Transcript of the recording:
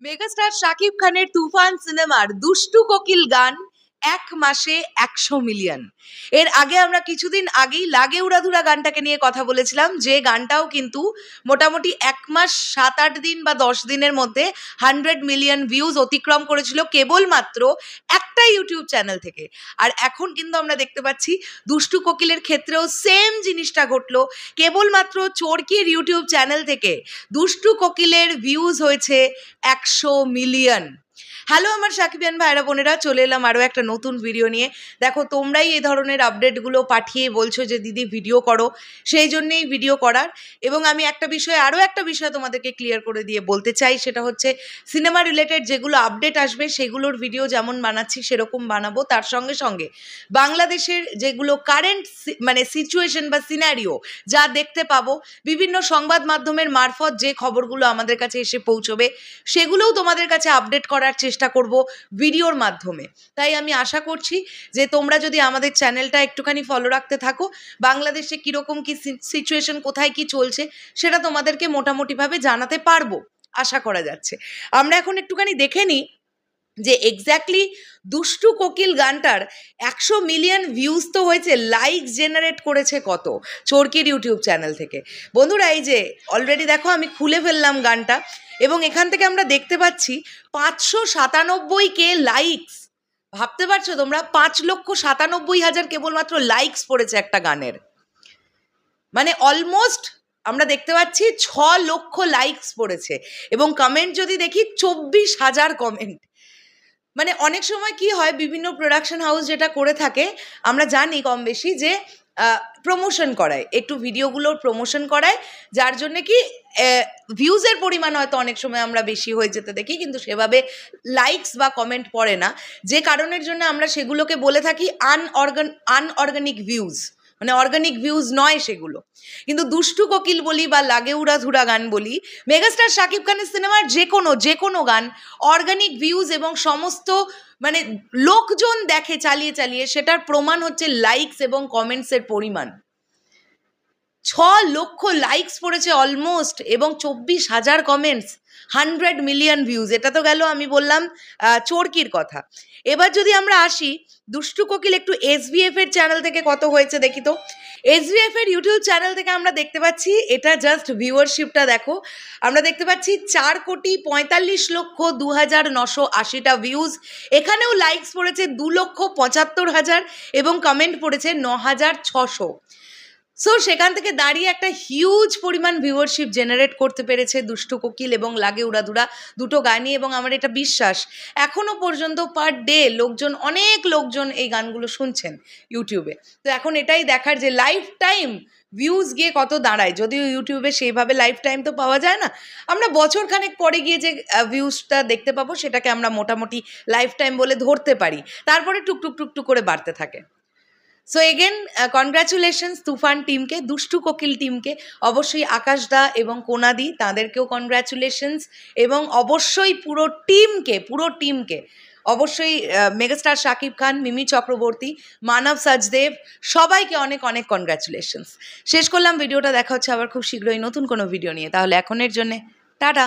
Megastar Shakib খানের তুফান সিনেমার দুষ্টু কোকিল গান এক মাসে 100 মিলিয়ন। এর আগে আমরা কিছুদিন আগেই লাগে উড়াধুরা গানটাকে নিয়ে কথা বলেছিলাম, যে গানটাও কিন্তু মোটামুটি 1 মাস 7-8 দিন বা 10 দিনের মধ্যে 100 মিলিয়ন ভিউজ অতিক্রম করেছিল কেবলমাত্র একটা ইউটিউব চ্যানেল থেকে। আর এখন কিন্তু আমরা দেখতে পাচ্ছি দুষ্টু কোকিলের ক্ষেত্রেও সেম জিনিসটা ঘটলো। কেবলমাত্র চরকির ইউটিউব চ্যানেল থেকে দুষ্টু কোকিলের ভিউজ হয়েছে 100 মিলিয়ন। হ্যালো আমার সাকিবিয়ান ভাইরা বোনেরা, চলে এলাম আরও একটা নতুন ভিডিও নিয়ে। দেখো, তোমরাই এই ধরনের আপডেটগুলো পাঠিয়ে বলছো যে দিদি ভিডিও করো, সেই জন্যেই ভিডিও করার। এবং আমি আরও একটা বিষয় তোমাদেরকে ক্লিয়ার করে দিয়ে বলতে চাই, সেটা হচ্ছে সিনেমা রিলেটেড যেগুলো আপডেট আসবে সেগুলোর ভিডিও যেমন বানাচ্ছি সেরকম বানাবো। তার সঙ্গে সঙ্গে বাংলাদেশের যেগুলো কারেন্ট সিচুয়েশন বা সিনারিও যা দেখতে পাবো বিভিন্ন সংবাদ মাধ্যমের মারফত, যে খবরগুলো আমাদের কাছে এসে পৌঁছবে সেগুলোও তোমাদের কাছে আপডেট করার চেষ্টা করব ভিডিওর মাধ্যমে। তাই আমি আশা করছি যে তোমরা যদি আমাদের চ্যানেলটা একটুখানি ফলো রাখতে থাকো, বাংলাদেশে কীরকম কী সিচুয়েশন, কোথায় কি চলছে সেটা তোমাদেরকে মোটামুটিভাবে জানাতে পারবো, আশা করা যাচ্ছে। আমরা এখন একটুখানি দেখে নিই যে এক্স্যাক্টলি দুষ্টু কোকিল গানটার 100 মিলিয়ন ভিউজ তো হয়েছে, লাইক জেনারেট করেছে কত চরকির ইউটিউব চ্যানেল থেকে। বন্ধুরা, এই যে অলরেডি দেখো আমি খুলে ফেললাম গানটা, এবং এখান থেকে আমরা দেখতে পাচ্ছি 597K লাইকস। ভাবতে পারছো তোমরা, 5,97,000 কেবলমাত্র লাইকস পড়েছে একটা গানের। মানে অলমোস্ট আমরা দেখতে পাচ্ছি 6 লক্ষ লাইকস পড়েছে, এবং কমেন্ট যদি দেখি 24,000 কমেন্ট। মানে অনেক সময় কি হয়, বিভিন্ন প্রোডাকশন হাউস যেটা করে থাকে আমরা জানি কম বেশি, যে প্রমোশন করায়, একটু ভিডিওগুলোর প্রমোশন করায়, যার জন্যে কি ভিউজের পরিমাণ হয়তো অনেক সময় আমরা বেশি হয়ে যেতে দেখি, কিন্তু সেভাবে লাইকস বা কমেন্ট পড়ে না, যে কারণের জন্য আমরা সেগুলোকে বলে থাকি আনঅর্গানিক ভিউজ। মানে অর্গানিক ভিউজ নয় সেগুলো। কিন্তু দুষ্টু কোকিল বলি বা লাগে উড়াধুরা গান বলি, মেগাস্টার শাকিব খানের সিনেমার যে কোনো গান অর্গানিক ভিউজ এবং সমস্ত লোকজন দেখে চালিয়ে চালিয়ে, সেটার প্রমাণ হচ্ছে লাইকস এবং কমেন্টসের পরিমাণ। 6 লক্ষ লাইকস পড়েছে অলমোস্ট, এবং 24,000 কমেন্টস, 100 মিলিয়ন ভিউজ। এটা তো গেল আমি বললাম চরকির কথা। এবার যদি আমরা আসি দুষ্টু কোকিল একটু SBF এর চ্যানেল থেকে কত হয়েছে দেখি তো। SBF এর ইউটিউব চ্যানেল থেকে আমরা দেখতে পাচ্ছি, এটা জাস্ট ভিউয়ারশিপটা দেখো, আমরা দেখতে পাচ্ছি 4,45,02,980টা ভিউজ। এখানেও লাইকস পড়েছে 2,75,000 এবং কমেন্ট পড়েছে 9,600। সো সেখান থেকে দাঁড়িয়ে একটা হিউজ পরিমাণ ভিউয়ারশিপ জেনারেট করতে পেরেছে দুষ্টু কোকিল এবং লাগে উড়াধুরা দুটো গানই। এবং আমার এটা বিশ্বাস এখনও পর্যন্ত পার ডে অনেক লোকজন এই গানগুলো শুনছেন ইউটিউবে। তো এখন এটাই দেখার যে লাইফ টাইম ভিউজ গিয়ে কত দাঁড়ায়। যদিও ইউটিউবে সেইভাবে লাইফ টাইম তো পাওয়া যায় না, আমরা বছরখানেক পরে গিয়ে যে ভিউজটা দেখতে পাবো সেটাকে আমরা মোটামুটি লাইফ টাইম বলে ধরতে পারি, তারপরে টুকটুক টুকটুক করে বাড়তে থাকে। সো এগেন কনগ্র্যাচুলেশনস তুফান টিমকে, দুষ্টু কোকিল টিমকে, অবশ্যই আকাশদা এবং কোনাদি তাদেরকেও কনগ্র্যাচুলেশনস, এবং অবশ্যই পুরো টিমকে অবশ্যই মেগাস্টার শাকিব খান, মিমি চক্রবর্তী, মানব সাজদেব, সবাইকে অনেক অনেক কনগ্র্যাচুলেশনস। শেষ করলাম ভিডিওটা, দেখা হচ্ছে আবার খুব শীঘ্রই নতুন কোনো ভিডিও নিয়ে। তাহলে এখনের জন্যে টাটা।